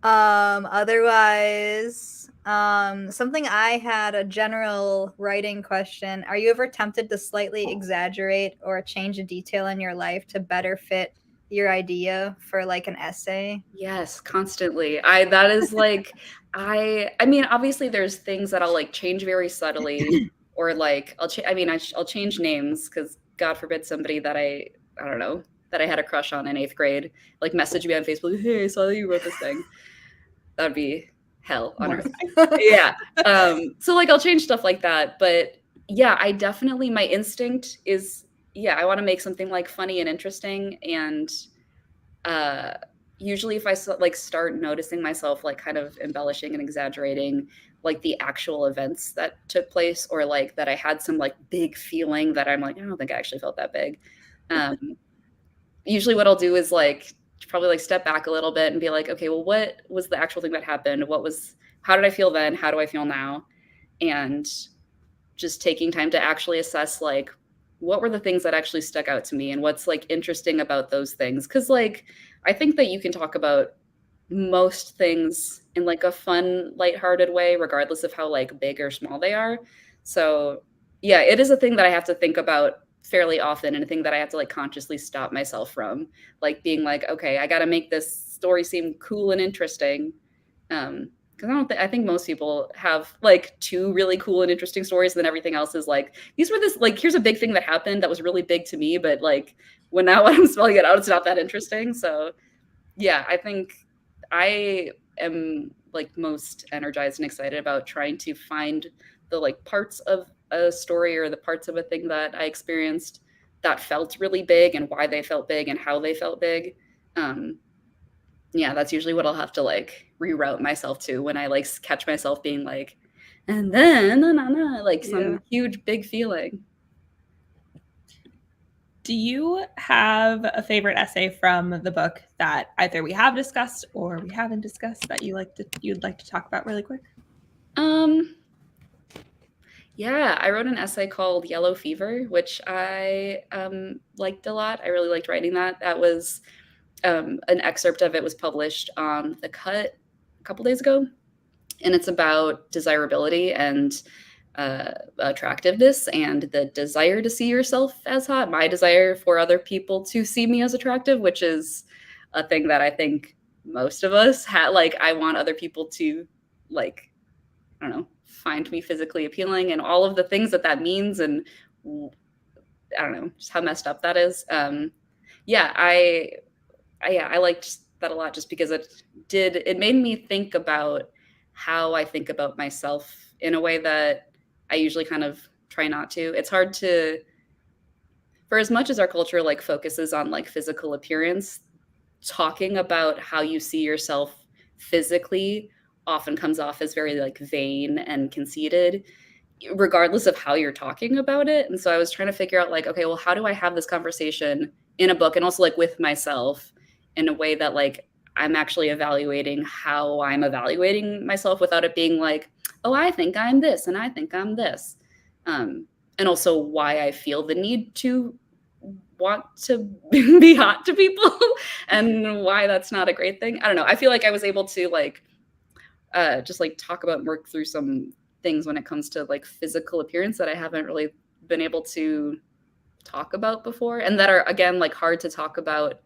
Otherwise, something I had a general writing question. Are you ever tempted to slightly exaggerate or change a detail in your life to better fit your idea for like an essay? Yes, constantly. That is like, I mean, obviously there's things that I'll like change very subtly, or like I'll change names, because God forbid somebody that I don't know, that I had a crush on in 8th grade, like message me on Facebook, hey, I saw that you wrote this thing. That'd be hell on earth. Yeah. So like I'll change stuff like that. But yeah, I definitely, my instinct is, I want to make something like funny and interesting. And usually if I like start noticing myself like kind of embellishing and exaggerating, like the actual events that took place, or like that I had some like big feeling that I'm like, I don't think I actually felt that big. Usually what I'll do is like probably like step back a little bit and be like, okay, well, what was the actual thing that happened? How did I feel then? How do I feel now? And just taking time to actually assess like, what were the things that actually stuck out to me and what's like interesting about those things? Cause like, I think that you can talk about most things in like a fun, lighthearted way, regardless of how like big or small they are. So yeah, it is a thing that I have to think about fairly often, and a thing that I have to like consciously stop myself from, like being like, okay, I got to make this story seem cool and interesting. Because I think most people have like two really cool and interesting stories, and then everything else is like, here's a big thing that happened that was really big to me, but like when I'm spelling it out, it's not that interesting. So yeah, I think I am like most energized and excited about trying to find the like parts of a story or the parts of a thing that I experienced that felt really big, and why they felt big and how they felt big. Yeah, that's usually what I'll have to like reroute myself to when I like catch myself being like, and then like some huge big feeling. Do you have a favorite essay from the book that either we have discussed or we haven't discussed that you'd like to talk about really quick? Yeah, I wrote an essay called Yellow Fever, which I liked a lot. I really liked writing that. That was an excerpt of it was published on The Cut a couple days ago, and it's about desirability and attractiveness and the desire to see yourself as hot, my desire for other people to see me as attractive, which is a thing that I think most of us had. Like, I want other people to like, I don't know, find me physically appealing, and all of the things that means, and I don't know, just how messed up that is. Yeah, I liked that a lot, just because it made me think about how I think about myself in a way that I usually kind of try not to. It's hard to, for as much as our culture like focuses on like physical appearance, talking about how you see yourself physically often comes off as very like vain and conceited, regardless of how you're talking about it. And so I was trying to figure out like, okay, well, how do I have this conversation in a book, and also like with myself, in a way that like I'm actually evaluating how I'm evaluating myself, without it being like, oh, I think I'm this and I think I'm this. And also why I feel the need to want to be hot to people and why that's not a great thing. I don't know. I feel like I was able to like just like talk about and work through some things when it comes to like physical appearance that I haven't really been able to talk about before, and that are, again, like hard to talk about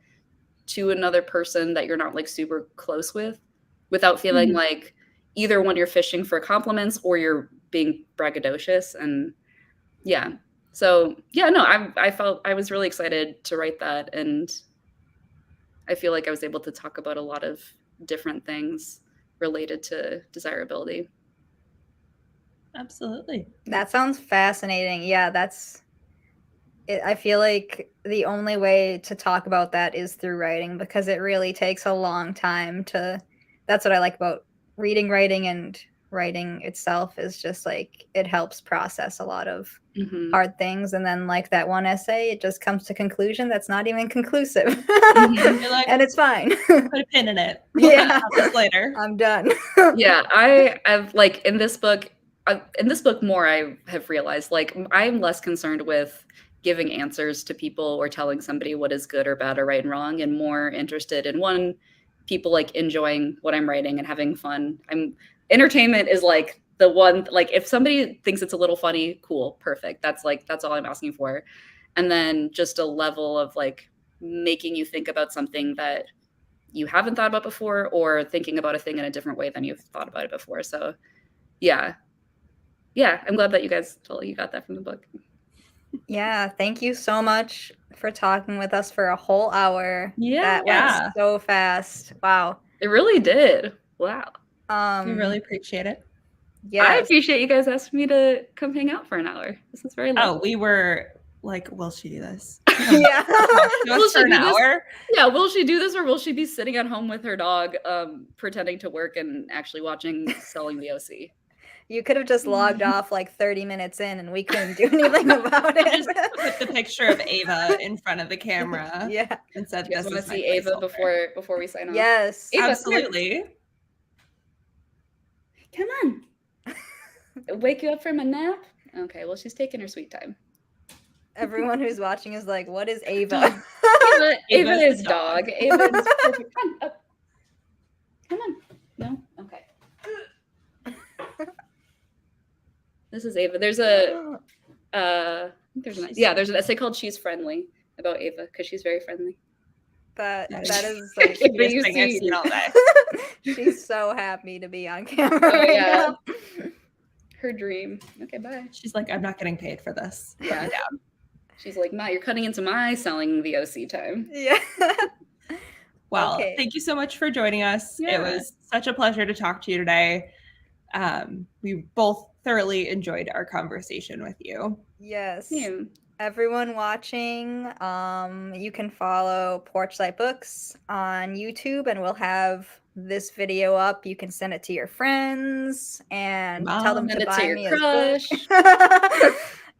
to another person that you're not like super close with, without feeling like either one, you're fishing for compliments or you're being braggadocious. And yeah, so yeah, no, I felt I was really excited to write that, and I feel like I was able to talk about a lot of different things related to desirability. Absolutely. That sounds fascinating. Yeah, I feel like the only way to talk about that is through writing, because it really takes a long time that's what I like about reading, writing, and writing itself, is just like it helps process a lot of hard things. And then like that one essay, it just comes to conclusion that's not even conclusive. Like, and it's fine. Put a pin in it. We'll this later. I'm done. Yeah, I've like in this book more, I have realized like I'm less concerned with giving answers to people or telling somebody what is good or bad or right and wrong, and more interested in people like enjoying what I'm writing and having fun. Entertainment is like the one, like if somebody thinks it's a little funny, cool, perfect. That's all I'm asking for. And then just a level of like making you think about something that you haven't thought about before, or thinking about a thing in a different way than you've thought about it before. So yeah, I'm glad that you guys totally got that from the book. Yeah, thank you so much for talking with us for a whole hour. Yeah, that went so fast. Wow, it really did. Wow. We really appreciate it. Yeah, I appreciate you guys asking me to come hang out for an hour. This is very lovely. Oh, we were like, will she do this? Yeah. Will she do this? Yeah, will she do this, or will she be sitting at home with her dog, pretending to work and actually watching Selling the OC? You could have just logged off like 30 minutes in and we couldn't do anything about Just it. put the picture of Ava in front of the camera Yeah. and said, You guys "This want is to my see Ava placeholder." before we sign off? Yes. Ava, Absolutely. Come on. Wake you up from a nap? Okay, well, she's taking her sweet time. Everyone who's watching is like, what is Ava? Ava Ava's is the dog. dog. Ava is perfect. Come on. Up. Come on. No? Okay. This is Ava. There's a there's an essay called "She's Friendly" about Ava because she's very friendly. that Yeah. is like But Biggest you thing I've see- seen all day. she's so happy to be on camera Oh, right yeah. now. Her dream. Okay, bye. She's like, "I'm not getting paid for this." Put Yeah. me down. She's like, "Ma, you're cutting into my selling the OC time." Yeah. Well, Okay. thank you so much for joining us. Yeah. It was such a pleasure to talk to you today. We both thoroughly enjoyed our conversation with you. Yes. Yeah. Everyone watching, you can follow Porchlight Books on YouTube and we'll have this video up. You can send it to your friends and tell them Mom, to Send it to buy your me crush.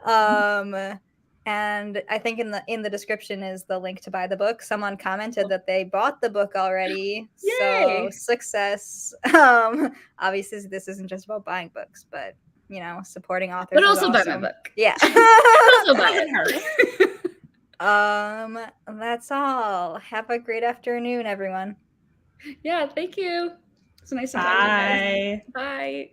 a book. And I think in the description is the link to buy the book. Someone commented that they bought the book already. So Yay. success. Obviously this isn't just about buying books, but you know, supporting authors. But is also buy my awesome. book. Yeah. Also buy Doesn't it. hurt. That's all. Have a great afternoon, everyone. Yeah, thank you. It's nice to talk to you guys. Bye. Bye.